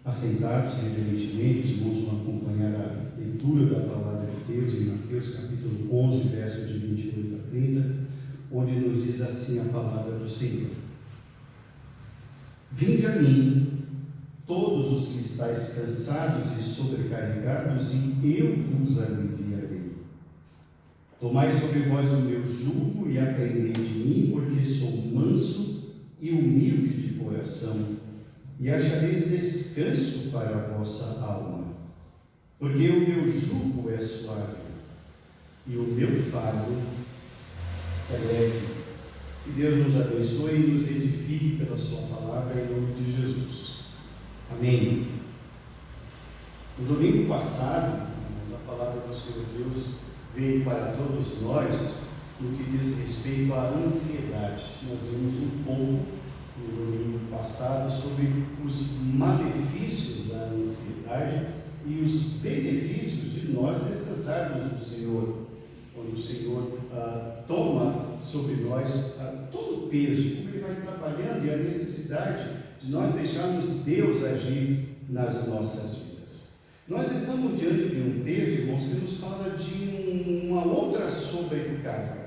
Assentados, reverentemente, os irmãos vão acompanhar a leitura da palavra de Deus em Mateus capítulo 11, versos de 28 a 30, onde nos diz assim a palavra do Senhor: Vinde a mim, todos os que estáis cansados e sobrecarregados, e eu vos aliviarei. Tomai sobre vós o meu jugo e aprendei de mim, porque sou manso e humilde de coração, e achareis descanso para a vossa alma, porque o meu jugo é suave e o meu fardo é leve. Que Deus nos abençoe e nos edifique pela sua palavra, em nome de Jesus. Amém. No domingo passado, a palavra do Senhor Deus veio para todos nós no que diz respeito à ansiedade. Nós vimos um pouco no domingo passado sobre os malefícios da ansiedade e os benefícios de nós descansarmos no Senhor, quando o Senhor toma sobre nós todo o peso, como Ele vai trabalhando, e a necessidade de nós deixarmos Deus agir nas nossas vidas. Nós estamos diante de um texto, irmãos, que nos fala de uma outra sobrecarga.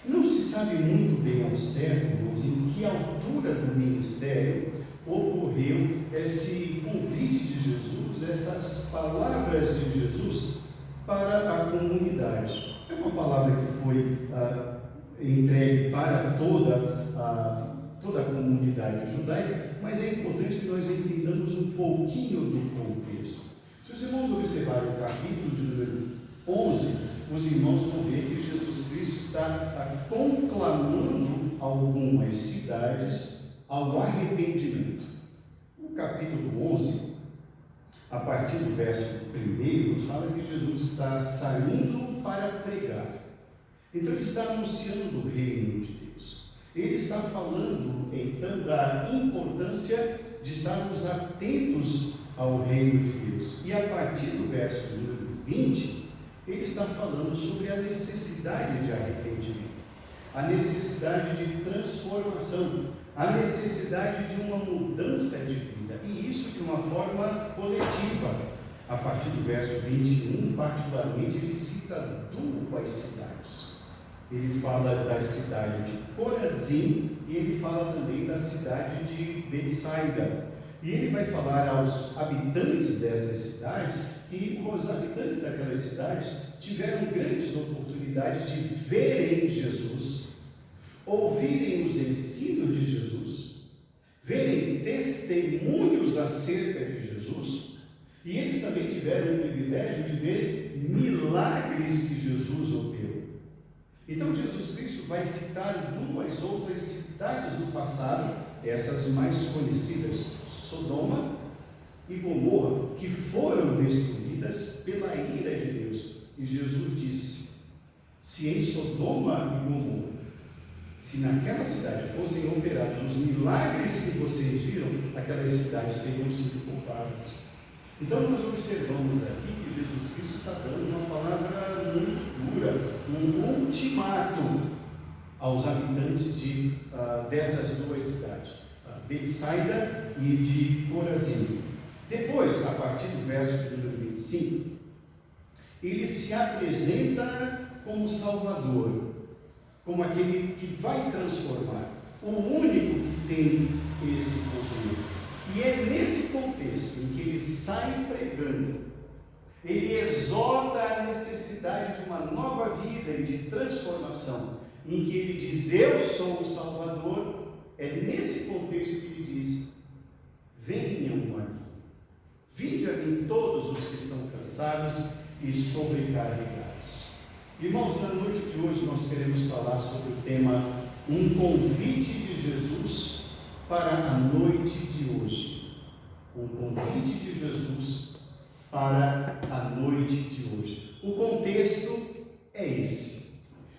Não se sabe muito bem ao certo, irmãos, em que altura do ministério ocorreu esse convite de Jesus, essas palavras de Jesus para a comunidade. É uma palavra que foi entregue para toda a comunidade judaica, mas é importante que nós entendamos um pouquinho do contexto. Se os irmãos observarem o capítulo de número 11, os irmãos vão ver que Jesus Cristo está conclamando algumas cidades ao arrependimento. No capítulo 11, a partir do verso 1, nos fala que Jesus está saindo para pregar. Então ele está anunciando o reino de Deus. Ele está falando, então, da importância de estarmos atentos ao reino de Deus. E a partir do verso número 20, ele está falando sobre a necessidade de arrependimento, a necessidade de transformação, a necessidade de uma mudança de vida, e isso de uma forma coletiva. A partir do verso 21, particularmente, ele cita duas cidades. Ele fala da cidade de Corazim e ele fala também da cidade de Betsaida. E ele vai falar aos habitantes dessas cidades que os habitantes daquelas cidades tiveram grandes oportunidades de verem Jesus, ouvirem os ensinos de Jesus, verem testemunhos acerca de Jesus, e eles também tiveram o privilégio de ver milagres que Jesus operou. Então Jesus Cristo vai citar duas outras cidades do passado, essas mais conhecidas, Sodoma e Gomorra, que foram destruídas pela ira de Deus. E Jesus disse: se em Sodoma e Gomorra, se naquela cidade fossem operados os milagres que vocês viram, aquelas cidades teriam sido poupadas. Então nós observamos aqui que Jesus Cristo está dando uma palavra muito dura, um ultimato aos habitantes dessas duas cidades, Betsaida e de Corazim. Depois, a partir do verso de número 25, ele se apresenta como Salvador, como aquele que vai transformar, o único que tem esse poder. E é nesse contexto em que ele sai pregando, ele exorta a necessidade de uma nova vida e de transformação, em que ele diz: eu sou o Salvador. É nesse contexto que ele diz: venham a mim, vinde a mim todos os que estão cansados e sobrecarregados. Irmãos, na noite de hoje nós queremos falar sobre o tema um convite de Jesus para a noite de hoje. Um convite de Jesus para a noite de hoje. O contexto é esse.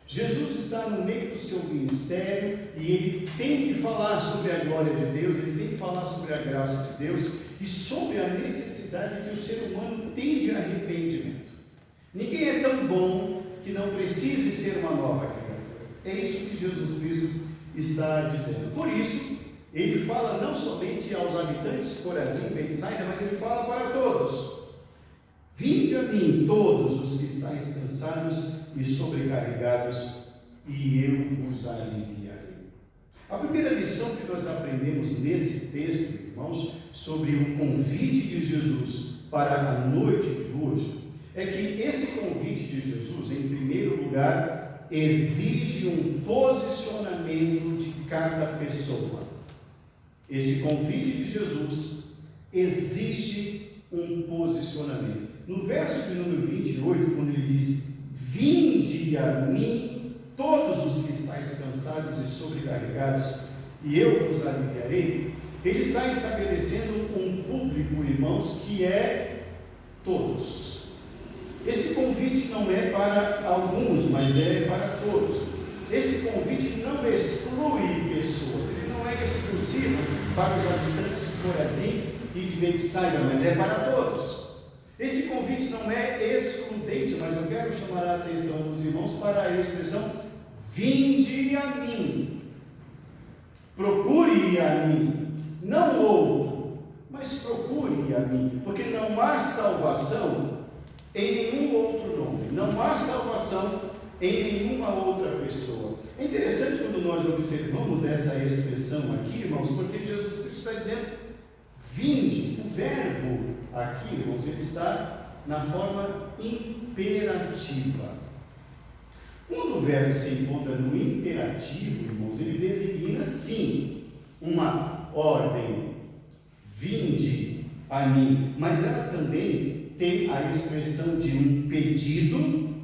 Jesus está no meio do seu ministério e ele tem que falar sobre a glória de Deus, ele tem que falar sobre a graça de Deus e sobre a necessidade que o ser humano tem de arrependimento. Ninguém é tão bom que não precise ser uma nova criatura. É isso que Jesus Cristo está dizendo. Por isso, ele fala não somente aos habitantes de Corazim, Betsaida, mas ele fala para todos: vinde a mim todos os que estáis cansados e sobrecarregados, e eu vos aliviarei. A primeira lição que nós aprendemos nesse texto, irmãos, sobre o convite de Jesus para a noite de hoje, é que esse convite de Jesus, em primeiro lugar, exige um posicionamento de cada pessoa. Esse convite de Jesus exige um posicionamento. No verso de número 28, quando ele diz: vinde a mim todos os que estáis cansados e sobrecarregados, e eu vos aliviarei, ele está estabelecendo um público, irmãos, que é todos. Esse convite não é para alguns, mas é para todos. Esse convite não exclui pessoas, ele não é exclusivo para os habitantes de Corazim e de Betsaida, mas é para todos. Esse convite não é excludente, mas eu quero chamar a atenção dos irmãos para a expressão: vinde a mim, procure a mim, não outro, mas procure a mim, porque não há salvação em nenhum outro nome, não há salvação em nenhuma outra pessoa. É interessante quando nós observamos essa expressão aqui, irmãos, porque Jesus Cristo está dizendo: vinde. O verbo aqui, irmãos, ele está na forma imperativa. Quando o verbo se encontra no imperativo, irmãos, ele designa sim uma ordem: vinde a mim, mas ela também tem a expressão de um pedido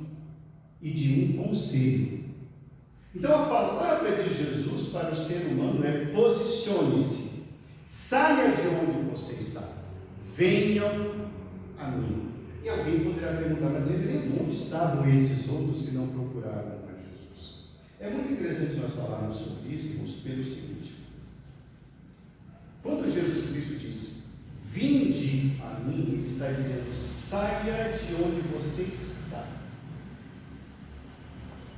e de um conselho. Então a palavra de Jesus para o ser humano é: posicione-se, saia de onde você está, venham a mim. E alguém poderá perguntar: mas onde estavam esses outros que não procuravam a Jesus? É muito interessante nós falarmos sobre isso, irmãos, pelo seguinte: quando Jesus Cristo diz vinde a mim, ele está dizendo: saia de onde você está.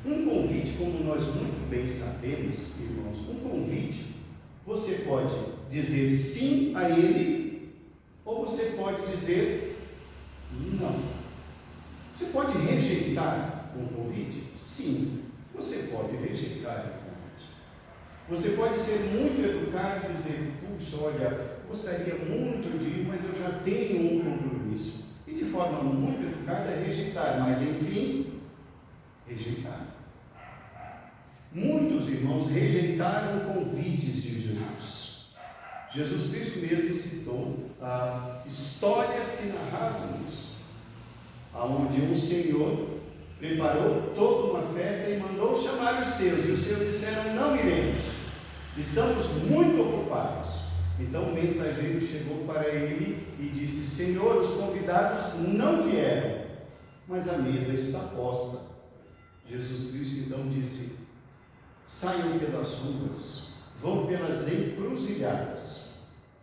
Um convite, como nós muito bem sabemos, irmãos, um convite, você pode dizer sim a ele, ou você pode dizer não. Você pode rejeitar um convite? Sim, você pode rejeitar um convite. Você pode ser muito educado e dizer: puxa, olha, gostaria muito de ir, mas eu já tenho um compromisso. E de forma muito educada rejeitar, mas enfim, rejeitar. Muitos irmãos rejeitaram convites de Jesus. Jesus Cristo mesmo citou histórias que narravam isso, onde um senhor preparou toda uma festa e mandou chamar os seus, e os seus disseram: não iremos, estamos muito ocupados. Então o mensageiro chegou para ele e disse: Senhor, os convidados não vieram, mas a mesa está posta. Jesus Cristo então disse: saiam pelas ruas, vão pelas encruzilhadas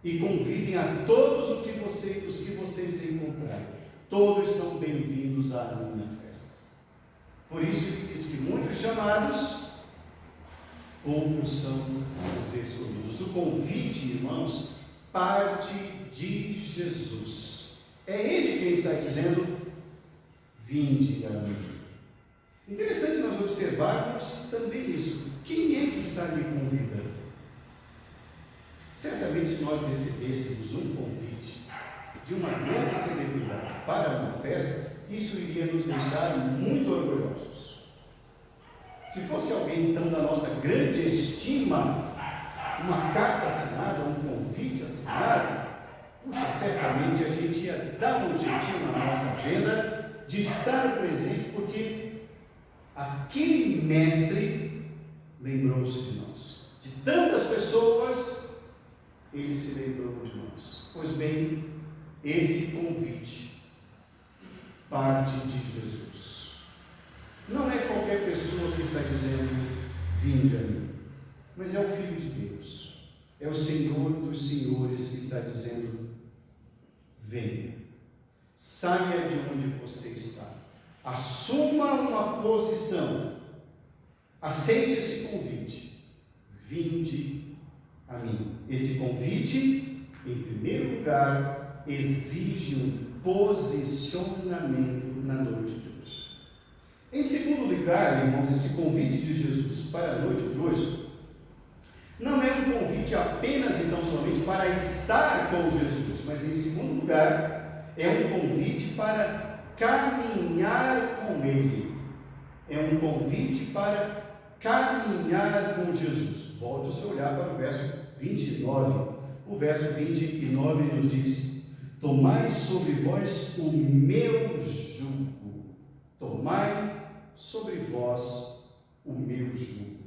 e convidem a todos os que vocês encontrarem. Todos são bem-vindos à minha festa. Por isso ele diz que muitos chamados, poucos são os escolhidos. O convite, irmãos, parte de Jesus. É Ele quem está dizendo: vinde a mim. Interessante nós observarmos também isso. Quem é que está me convidando? Certamente, se nós recebêssemos um convite de uma grande celebridade para uma festa, isso iria nos deixar muito orgulhosos. Se fosse alguém, então, da nossa grande estima, uma carta assinada, um convite assinado, puxa, certamente a gente ia dar um jeitinho na nossa agenda de estar presente, porque aquele mestre lembrou-se de nós. De tantas pessoas, ele se lembrou de nós. Pois bem, esse convite parte de Jesus. Não é qualquer pessoa que está dizendo: vinde a mim, mas é o Filho de Deus, é o Senhor dos Senhores que está dizendo: venha, saia de onde você está, assuma uma posição, aceite esse convite, vinde a mim. Esse convite, em primeiro lugar, exige um posicionamento na noite de hoje. Em segundo lugar, irmãos, esse convite de Jesus para a noite de hoje não é um convite apenas, então, somente para estar com Jesus, mas em segundo lugar, é um convite para caminhar com Ele. É um convite para caminhar com Jesus. Volte o seu olhar para o verso 29. O verso 29 nos diz: tomai sobre vós o meu jugo. Tomai sobre vós o meu jugo.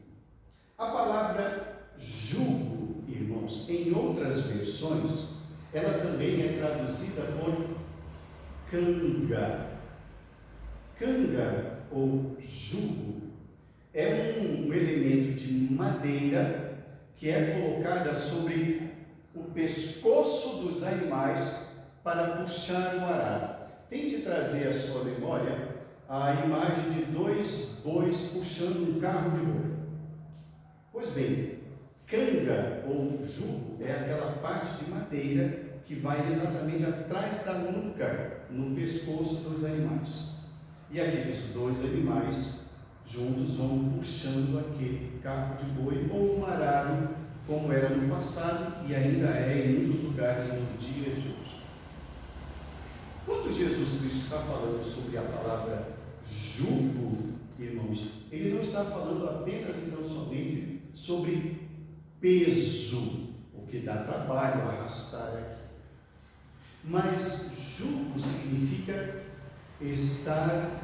A palavra jugo, irmãos, em outras versões, ela também é traduzida por canga. Canga ou jugo é um elemento de madeira que é colocada sobre o pescoço dos animais para puxar o arado. Tente trazer à sua memória a imagem de dois bois puxando um carro de boi. Pois bem, canga ou jugo é aquela parte de madeira que vai exatamente atrás da nuca, no pescoço dos animais. E aqueles dois animais juntos vão puxando aquele carro de boi ou um arado, como era no passado e ainda é em muitos lugares no dia de hoje. Quando Jesus Cristo está falando sobre a palavra jugo, irmãos, ele não está falando apenas, então, somente sobre peso, o que dá trabalho arrastar aqui. Mas jugo significa estar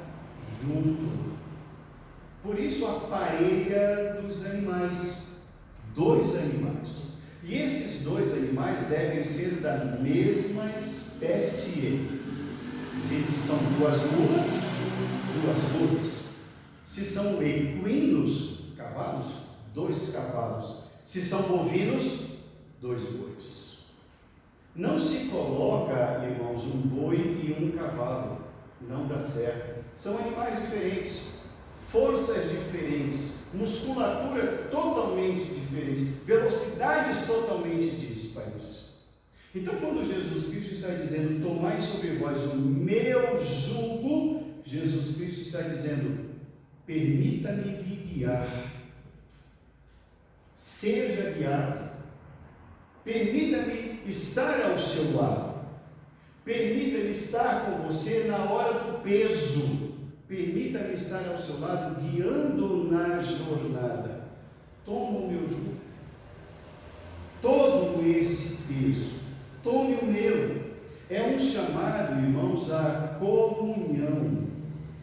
junto. Por isso a parelha dos animais, dois animais. E esses dois animais devem ser da mesma espécie. Se são duas mulas. Se são equinos, cavalos, dois cavalos. Se são bovinos, dois bois. Não se coloca, irmãos, um boi e um cavalo. Não dá certo. São animais diferentes, forças diferentes, musculatura totalmente diferente, velocidades totalmente díspares. Então, quando Jesus Cristo está dizendo, tomai sobre vós o meu jugo, Jesus Cristo está dizendo, permita-me lhe guiar, seja guiado, permita-me estar ao seu lado, permita-me estar com você na hora do peso, permita-me estar ao seu lado, guiando na jornada. Toma o meu jugo, todo esse peso, tome o meu. É um chamado, irmãos, à comunhão,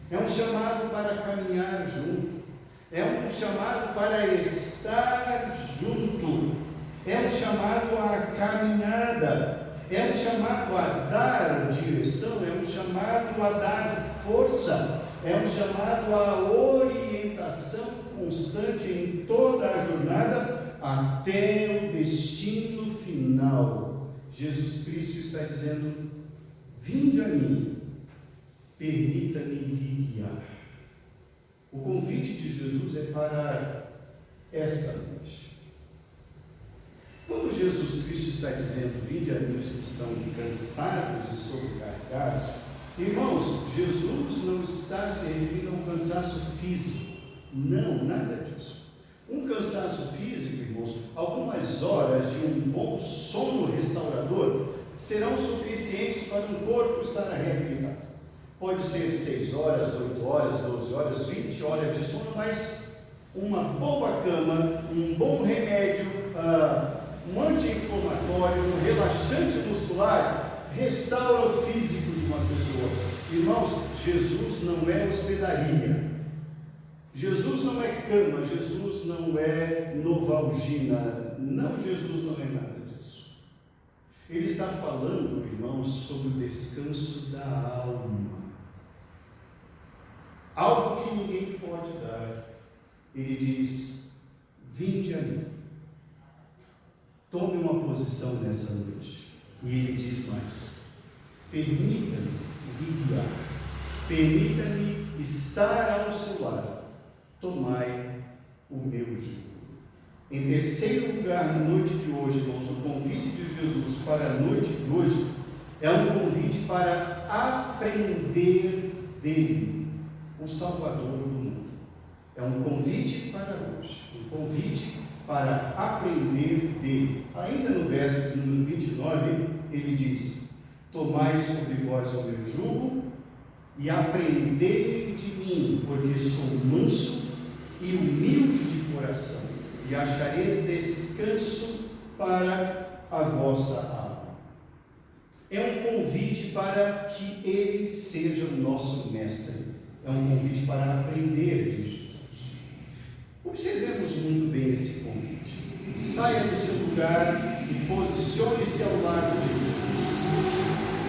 é um chamado para caminhar junto, é um chamado para estar junto, é um chamado à caminhada, é um chamado a dar direção, é um chamado a dar força, é um chamado à orientação constante em toda a jornada até o destino final. Jesus Cristo está dizendo, vinde a mim, permita-me lhe guiar. O convite de Jesus é para esta noite. Quando Jesus Cristo está dizendo, vinde a mim os que estão cansados e sobrecarregados, irmãos, Jesus não está se referindo a um cansaço físico. Não, nada disso. Um cansaço físico, irmãos, algumas horas de um bom sono restaurador serão suficientes para um corpo estar reabilitado. Pode ser 6 horas, 8 horas, 12 horas, 20 horas de sono, mas uma boa cama, um bom remédio, um anti-inflamatório, um relaxante muscular, restaura o físico de uma pessoa. Irmãos, Jesus não é hospedaria, Jesus não é cama, Jesus não é novalgina, não, Jesus não é nada disso. Ele está falando, irmãos, sobre o descanso da alma, algo que ninguém pode dar. Ele diz, vinde a mim, tome uma posição nessa noite. E ele diz mais, permita-me lhe guiar, permita-me estar ao seu lado, tomai o meu jugo. Em terceiro lugar, na noite de hoje, irmãos, o convite de Jesus para a noite de hoje é um convite para aprender dele, o Salvador do mundo. É um convite para hoje, um convite para aprender dele. Ainda no verso de número 29, ele diz: tomai sobre vós o meu jugo e aprendei de mim, porque sou manso e humilde de coração, e achareis descanso para a vossa alma. É um convite para que ele seja o nosso mestre. É um convite para aprender de Jesus. Observemos muito bem esse convite. Saia do seu lugar e posicione-se ao lado de Jesus.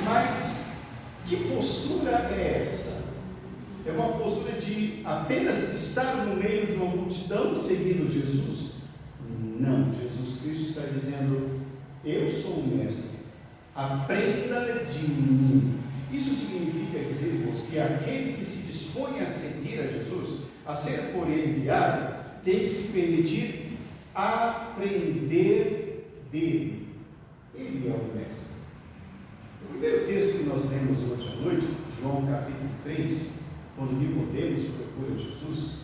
Mas que postura é essa? É uma postura de apenas estar no meio de uma multidão seguindo Jesus? Não, Jesus Cristo está dizendo: eu sou o mestre, aprenda de mim. Isso significa dizer, irmãos, que aquele que se dispõe a seguir a Jesus, a ser por ele guiado, tem que se permitir aprender dele. Ele é o mestre. O primeiro texto que nós lemos hoje à noite, João capítulo 3, quando Nicodemos procura Jesus,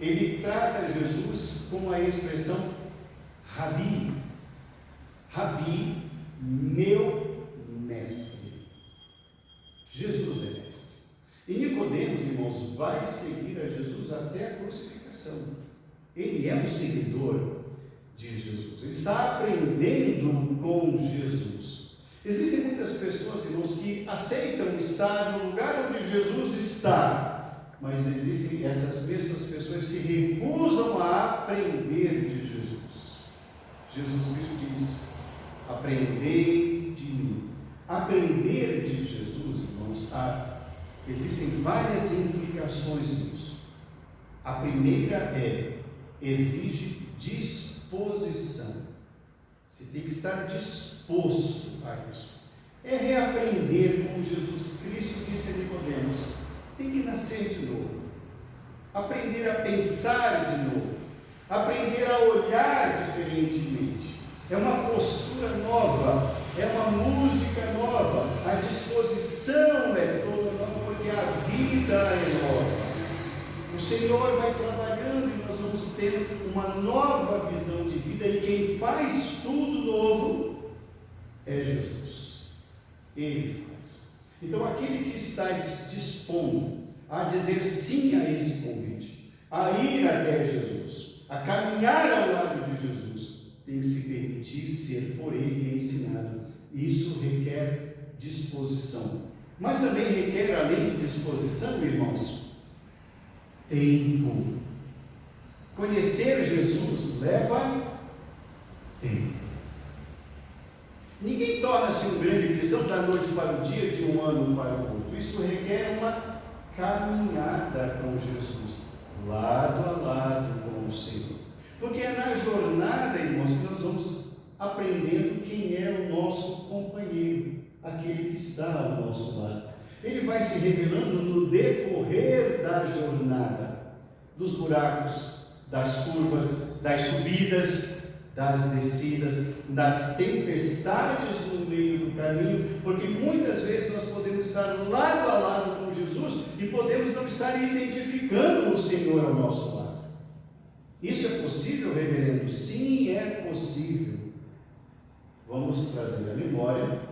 ele trata Jesus com a expressão Rabi. Rabi, meu mestre. Jesus é mestre. E Nicodemos, irmãos, vai seguir a Jesus até a crucificação. Ele é um seguidor de Jesus. Ele está aprendendo com Jesus. Existem muitas pessoas, irmãos, que aceitam estar no lugar onde Jesus está, mas existem essas mesmas pessoas que se recusam a aprender de Jesus. Jesus Cristo diz: aprendei de mim. Aprender de Jesus, irmãos, existem várias implicações nisso. A primeira exige disposição. Você tem que estar disposto a isso. É reaprender, como Jesus Cristo disse a Nicodemos: tem que nascer de novo, aprender a pensar de novo, aprender a olhar diferentemente. É uma postura nova, é uma música nova, a disposição é toda nova, porque a vida é nova. O Senhor vai trabalhando e nós vamos ter uma nova visão de vida, e quem faz tudo novo é Jesus. Ele faz. Então, aquele que está dispondo a dizer sim a esse convite, a ir até Jesus, a caminhar ao lado de Jesus, tem que se permitir ser por ele ensinado. Isso requer disposição. Mas também requer, além de disposição, irmãos, tempo. Conhecer Jesus leva tempo. Ninguém torna-se um grande cristão da noite para o dia, de um ano para o outro. Isso requer uma caminhada com Jesus, lado a lado com o Senhor. Porque é na jornada, irmãos, que nós vamos aprendendo quem é o nosso companheiro, aquele que está ao nosso lado. Ele vai se revelando no decorrer da jornada, dos buracos, das curvas, das subidas, das descidas, das tempestades no meio do caminho, porque muitas vezes nós podemos estar lado a lado com Jesus e podemos não estar identificando o Senhor ao nosso lado. Isso é possível, reverendo? Sim, é possível. Vamos trazer à memória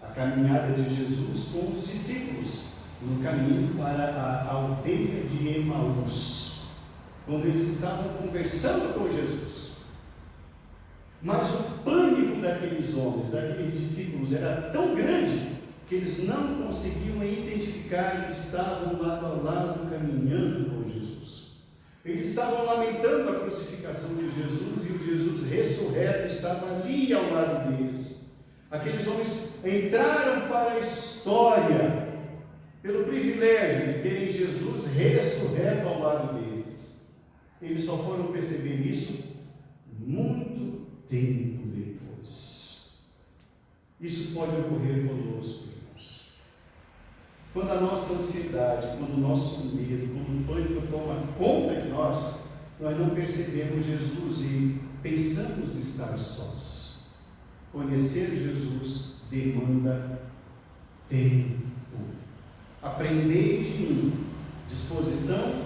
a caminhada de Jesus com os discípulos no caminho para a aldeia de Emaús, quando eles estavam conversando com Jesus. Mas o pânico daqueles homens, daqueles discípulos, era tão grande que eles não conseguiam identificar que estavam lado a lado caminhando com Jesus. Eles estavam lamentando a crucificação de Jesus, e o Jesus ressurreto estava ali ao lado deles. Aqueles homens entraram para a história pelo privilégio de terem Jesus ressurreto ao lado deles. Eles só foram perceber isso muito tempo depois. Isso pode ocorrer conosco, irmãos. Quando a nossa ansiedade, quando o nosso medo, quando o pânico toma conta de nós, nós não percebemos Jesus e pensamos estar sós. Conhecer Jesus demanda tempo. Aprender de mim, disposição,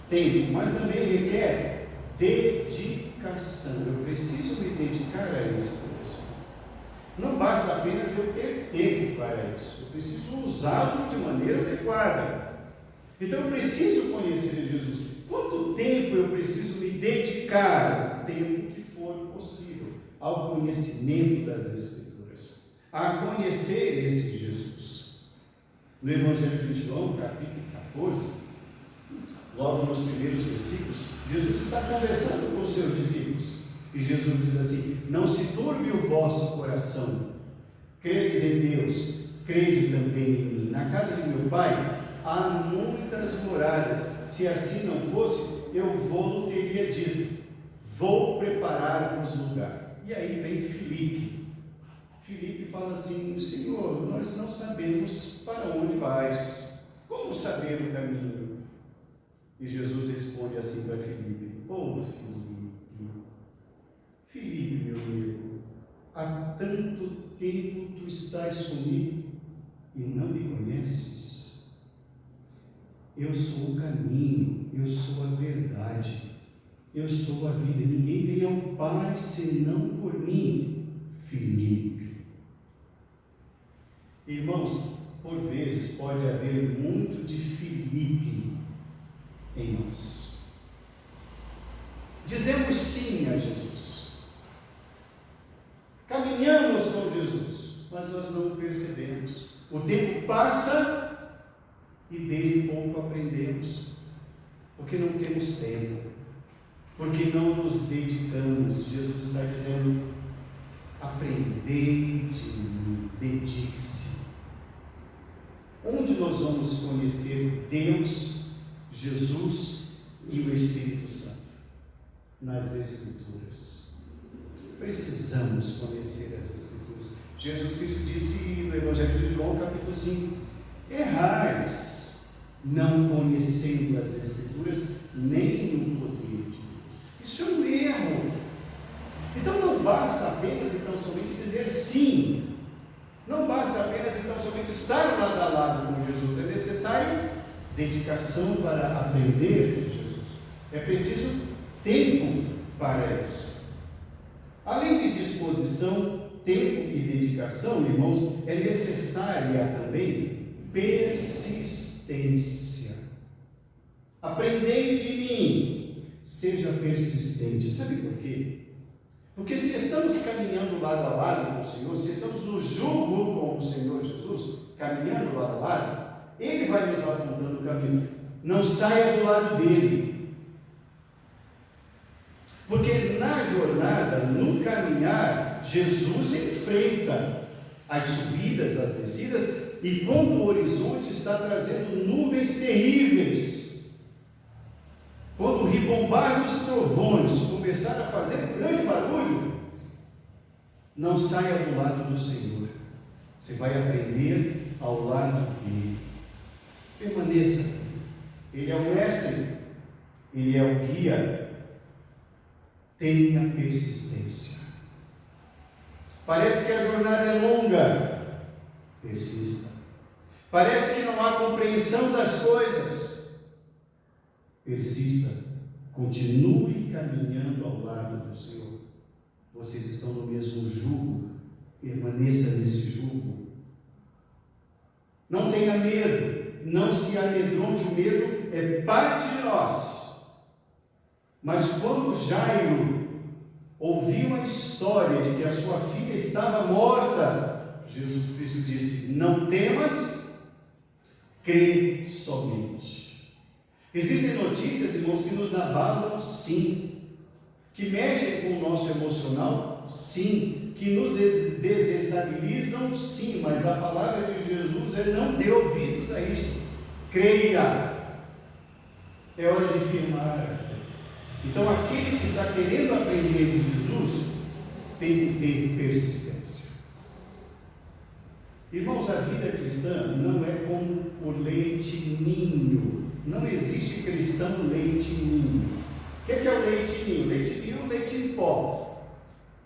tempo, mas também requer dedicação. Eu preciso me dedicar a esse coração. Não basta apenas eu ter tempo para isso, eu preciso usá-lo de maneira adequada. Então eu preciso conhecer Jesus. Quanto tempo eu preciso me dedicar? O tempo que for possível ao conhecimento das Escrituras, a conhecer esse Jesus. No Evangelho de João, capítulo 14, logo nos primeiros versículos, Jesus está conversando com os seus discípulos. E Jesus diz assim: não se turbe o vosso coração, credes em Deus, crede também em mim. Na casa de meu Pai há muitas moradas, se assim não fosse, eu vou teria dito, vou preparar-vos lugar. E aí vem Filipe. Filipe fala assim: Senhor, nós não sabemos para onde vais, como saber o caminho? E Jesus responde assim para Filipe: Filipe, meu amigo, há tanto tempo tu estás comigo e não me conheces? Eu sou o caminho, eu sou a verdade, eu sou a vida. Ninguém vem ao Pai senão por mim. Filipe. Irmãos, por vezes pode haver muito de Filipe em nós. Dizemos sim a Jesus, caminhamos com Jesus, mas nós não percebemos. O tempo passa e dele pouco aprendemos, porque não temos tempo, porque não nos dedicamos. Jesus está dizendo: aprendei de mim, dedique-se. Onde nós vamos conhecer Deus, Jesus e o Espírito Santo? Nas Escrituras. Precisamos conhecer as Escrituras. Jesus Cristo disse no Evangelho de João, capítulo 5: errais, não conhecendo as Escrituras, nem o poder de Deus. Isso é um erro. Então não basta apenas, então, somente dizer sim. Não basta apenas, então, somente estar lado a lado com Jesus. É necessário dedicação para aprender de Jesus. É preciso tempo para isso. Além de disposição, tempo e dedicação, irmãos, é necessária também persistência. Aprendei de mim, seja persistente. Sabe por quê? Porque se estamos caminhando lado a lado com o Senhor, se estamos no jugo com o Senhor Jesus, caminhando lado a lado, Ele vai nos apontando o caminho. Não saia do lado dele. Porque na jornada, no caminhar, Jesus enfrenta as subidas, as descidas, e quando o horizonte está trazendo nuvens terríveis, quando o ribombar dos trovões começar a fazer um grande barulho, não saia do lado do Senhor. Você vai aprender ao lado dele. Permaneça. Ele é o mestre, ele é o guia. Tenha persistência. Parece que a jornada é longa. Persista. Parece que não há compreensão das coisas. Persista, continue caminhando ao lado do Senhor. Vocês estão no mesmo jugo, permaneça nesse jugo. Não tenha medo, não se amedronte. O medo é parte de nós. Mas quando Jairo ouviu a história de que a sua filha estava morta, Jesus Cristo disse: não temas, crê somente. Existem notícias, irmãos, que nos abalam, sim, que mexem com o nosso emocional, sim, que nos desestabilizam, sim, mas a palavra de Jesus é: não dê ouvidos a isso, creia. É hora de firmar a fé. Então, aquele que está querendo aprender de Jesus tem que ter persistência. Irmãos, a vida cristã não é como o leite ninho. Não existe cristão leite ninho. O que é leitinho. Leite é um leite em pó.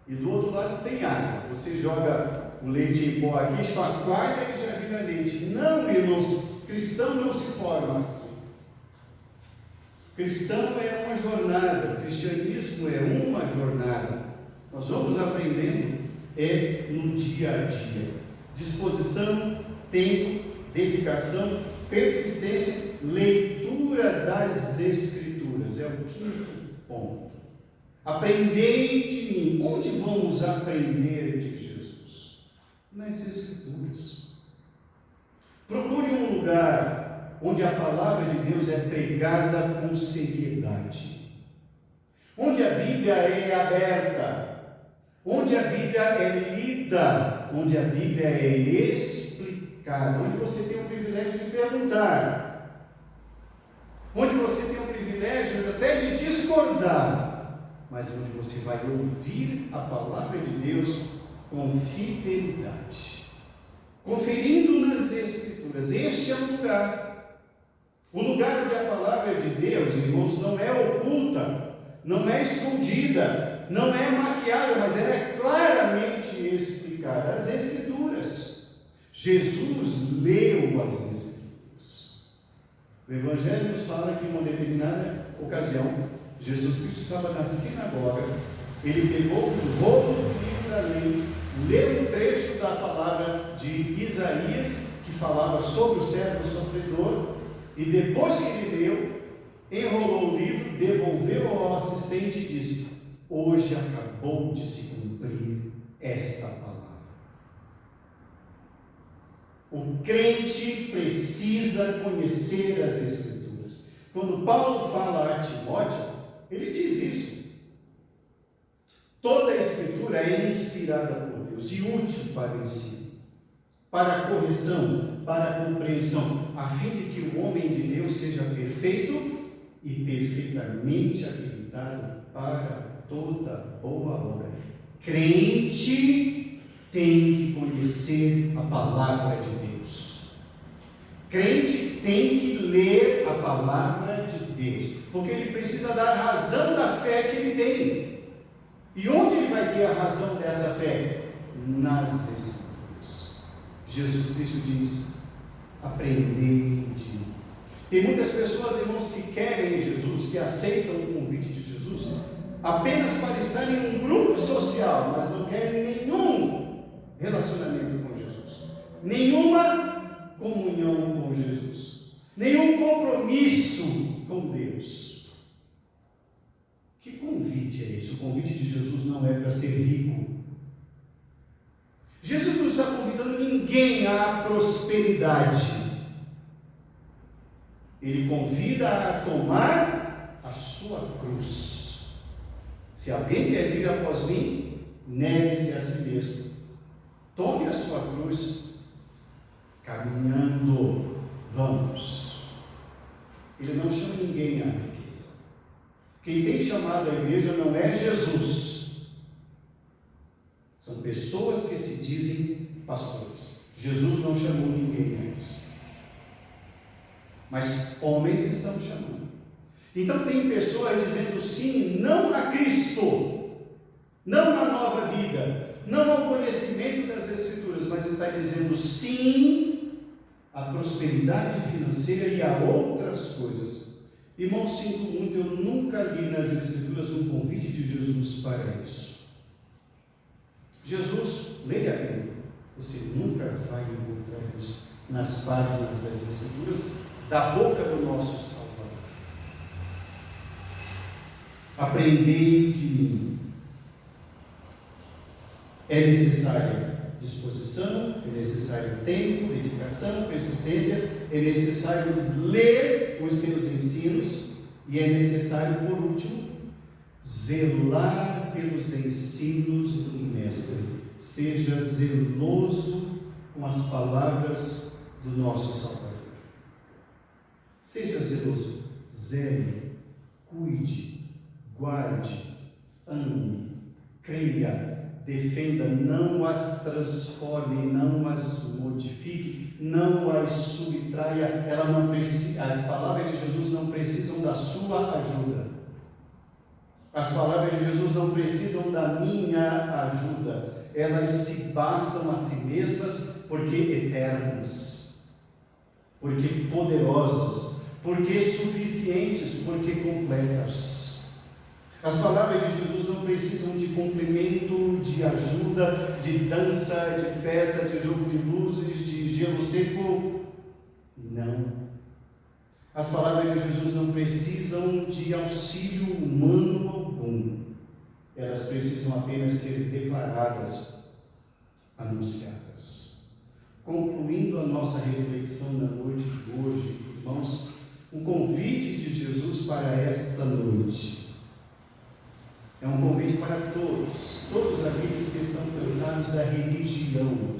E do outro lado tem água. Você joga o leite em pó aqui, chacoalha e já vira leite. Não, irmãos, cristão não se forma assim. Cristão é uma jornada, cristianismo é uma jornada. Nós vamos aprendendo no dia a dia. Disposição, tempo, dedicação, persistência, leitura das Escrituras. É o quinto ponto. Aprendei de mim. Onde vamos aprender de Jesus? Nas Escrituras. Procure um lugar onde a palavra de Deus é pregada com seriedade, onde a Bíblia é aberta, onde a Bíblia é lida, onde a Bíblia é explicada, onde você tem o privilégio de perguntar, onde você tem o privilégio até de discordar, mas onde você vai ouvir a palavra de Deus com fidelidade, conferindo nas Escrituras. Este é o lugar onde a palavra de Deus, irmãos, não é oculta, não é escondida, não é maquiada, mas ela é claramente explicada. As Escrituras. Jesus leu as Escrituras. O Evangelho nos fala que em uma determinada ocasião, Jesus Cristo estava na sinagoga, ele pegou o rolo do livro da lei, leu um trecho da palavra de Isaías, que falava sobre o servo sofredor, e depois que ele leu, enrolou o livro, devolveu ao assistente e disse: hoje acabou de se cumprir esta palavra. O crente precisa conhecer as Escrituras. Quando Paulo fala a Timóteo, ele diz isso. Toda a Escritura é inspirada por Deus e útil para o ensino, para a correção, para a compreensão, a fim de que o homem de Deus seja perfeito e perfeitamente habilitado para toda boa obra. Crente tem que conhecer a palavra de Deus. Crente tem que ler a palavra de Deus, porque ele precisa dar razão da fé que ele tem. E onde ele vai ter a razão dessa fé? Nas Escrituras. Jesus Cristo diz: aprendei de mim. Tem muitas pessoas, irmãos, que querem Jesus, que aceitam o convite de Jesus apenas para estar em um grupo social, mas não querem nenhum relacionamento com Jesus, nenhuma comunhão com Jesus, nenhum compromisso com Deus. Que convite é esse? O convite de Jesus não é para ser rico. Jesus não está convidando ninguém à prosperidade. Ele convida a tomar a sua cruz. Se alguém quer vir após mim, negue-se a si mesmo. Tome a sua cruz. Caminhando, vamos. Ele não chama ninguém à riqueza. Quem tem chamado a igreja não é Jesus. São pessoas que se dizem pastores. Jesus não chamou ninguém a isso. Mas homens estão chamando. Então tem pessoas dizendo sim, não a Cristo, não à nova vida, não ao conhecimento das Escrituras, mas está dizendo sim à prosperidade financeira e a outras coisas. Irmão, sinto muito, eu nunca li nas Escrituras um convite de Jesus para isso. Jesus, leia a Bíblia, você nunca vai encontrar isso nas páginas das Escrituras, da boca do nosso Salvador. Aprendei de mim. É necessária disposição, é necessário tempo, dedicação, persistência, é necessário ler os seus ensinos e é necessário, por último, zelar pelos ensinos do Mestre. Seja zeloso com as palavras do nosso Salvador. Seja zeloso, zele, cuide, guarde, ame, creia, defenda, não as transforme, não as modifique, não as subtraia. Ela não precisa, as palavras de Jesus não precisam da sua ajuda. As palavras de Jesus não precisam da minha ajuda, elas se bastam a si mesmas, porque eternas, porque poderosas, porque suficientes, porque completas. As palavras de Jesus não precisam de complemento, de ajuda, de dança, de festa, de jogo de luzes, de gelo seco. Não. As palavras de Jesus não precisam de auxílio humano algum. Elas precisam apenas ser declaradas, anunciadas. Concluindo a nossa reflexão na noite de hoje, irmãos, um convite de Jesus para esta noite. É um convite para todos aqueles que estão cansados da religião.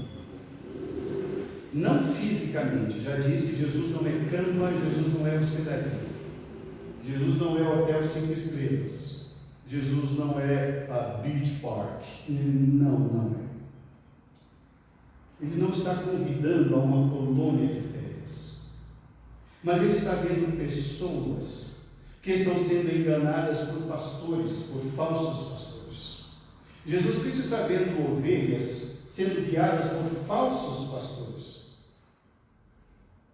Não fisicamente, já disse, Jesus não é cama, Jesus não é hospedaria, Jesus não é hotel 5 estrelas, Jesus não é a beach park, não é. Ele não está convidando a uma colônia de férias, mas ele está vendo pessoas que estão sendo enganadas por pastores, por falsos pastores. Jesus Cristo está vendo ovelhas sendo guiadas por falsos pastores.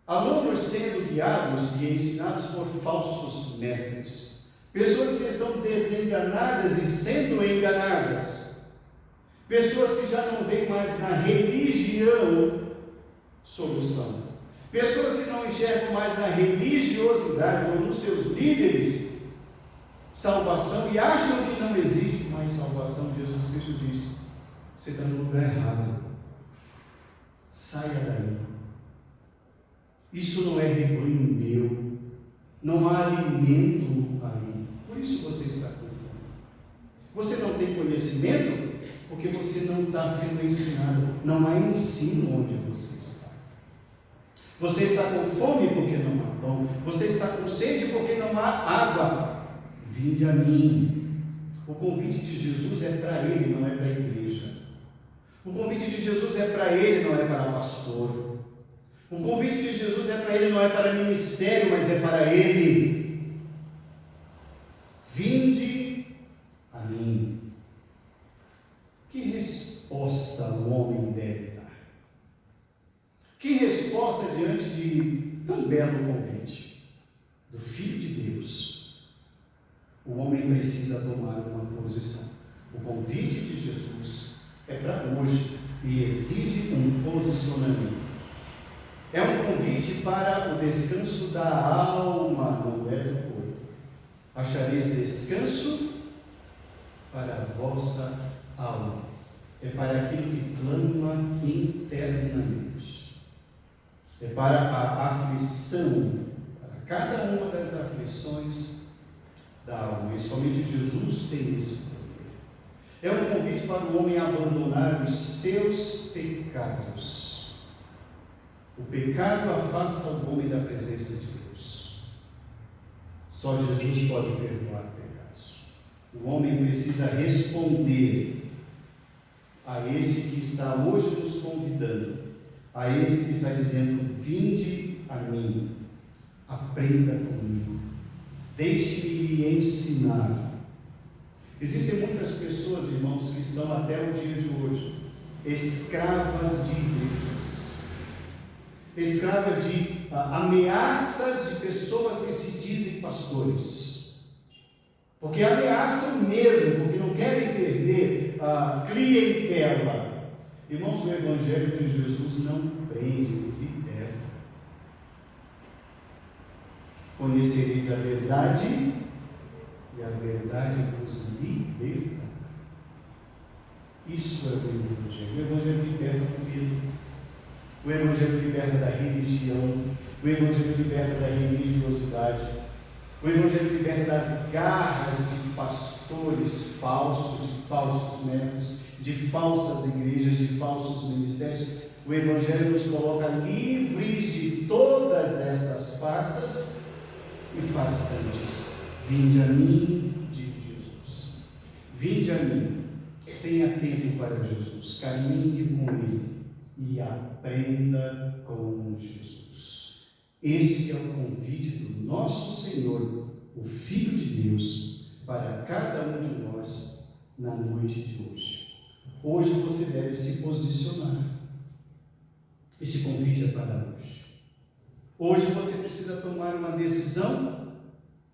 Alunos sendo guiados e ensinados por falsos mestres. Pessoas que estão desenganadas e sendo enganadas. Pessoas que já não veem mais na religião solução. Pessoas que não enxergam mais na religiosidade ou nos seus líderes salvação e acham que não existe mais salvação. Jesus Cristo diz: você está no lugar errado. Saia daí. Isso não é rebanho meu, não há alimento aí, por isso você está com fome. Você não tem conhecimento, porque você não está sendo ensinado, não há ensino onde você está. Você está com fome porque não há pão, você está com sede porque não há água. Vinde a mim. O convite de Jesus é para ele, não é para a igreja. O convite de Jesus é para ele, não é para pastor. O convite de Jesus é para ele, não é para ministério, mas é para ele. Vinde a mim. Que resposta o homem deve dar? Que resposta diante de tão belo convite do Filho de Deus? O homem precisa tomar uma posição. O convite de Jesus é para hoje e exige um posicionamento. É um convite para o descanso da alma, não é do corpo. Achareis descanso para a vossa alma. É para aquilo que clama internamente. É para a aflição, para cada uma das aflições da alma. E somente Jesus tem esse poder. É um convite para o homem abandonar os seus pecados. O pecado afasta o homem da presença de Deus. Só Jesus pode perdoar pecados. O homem precisa responder a esse que está hoje nos convidando, a esse que está dizendo: vinde a mim, aprenda comigo, deixe-me lhe ensinar. Existem muitas pessoas, irmãos, que estão até o dia de hoje escravas de igrejas, escravas de ameaças de pessoas que se dizem pastores, porque ameaçam mesmo, porque não querem perder a clientela. Irmãos, o Evangelho de Jesus não prende, liberta. Conhecereis a verdade, e a verdade vos liberta. Isso é o Evangelho. O Evangelho liberta do medo. O Evangelho liberta da religião, o Evangelho liberta da religiosidade, o Evangelho liberta das garras de pastores falsos, de falsos mestres, de falsas igrejas, de falsos ministérios. O Evangelho nos coloca livres de todas essas farsas e farsantes. Vinde a mim, diz Jesus. Vinde a mim, tenha tempo para Jesus, caminhe com Ele e aprenda com Jesus. Esse é o convite do nosso Senhor, o Filho de Deus, para cada um de nós na noite de hoje. Hoje você deve se posicionar. Esse convite é para hoje. Hoje você precisa tomar uma decisão.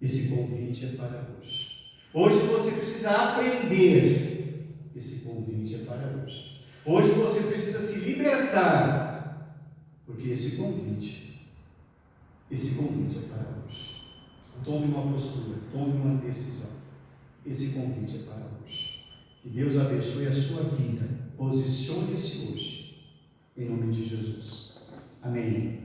Esse convite é para hoje. Hoje você precisa aprender. Esse convite é para hoje. Hoje você precisa se libertar. Porque esse convite é para hoje. Tome uma postura, tome uma decisão. Esse convite é para hoje. Que Deus abençoe a sua vida. Posicione-se hoje. Em nome de Jesus. Amém.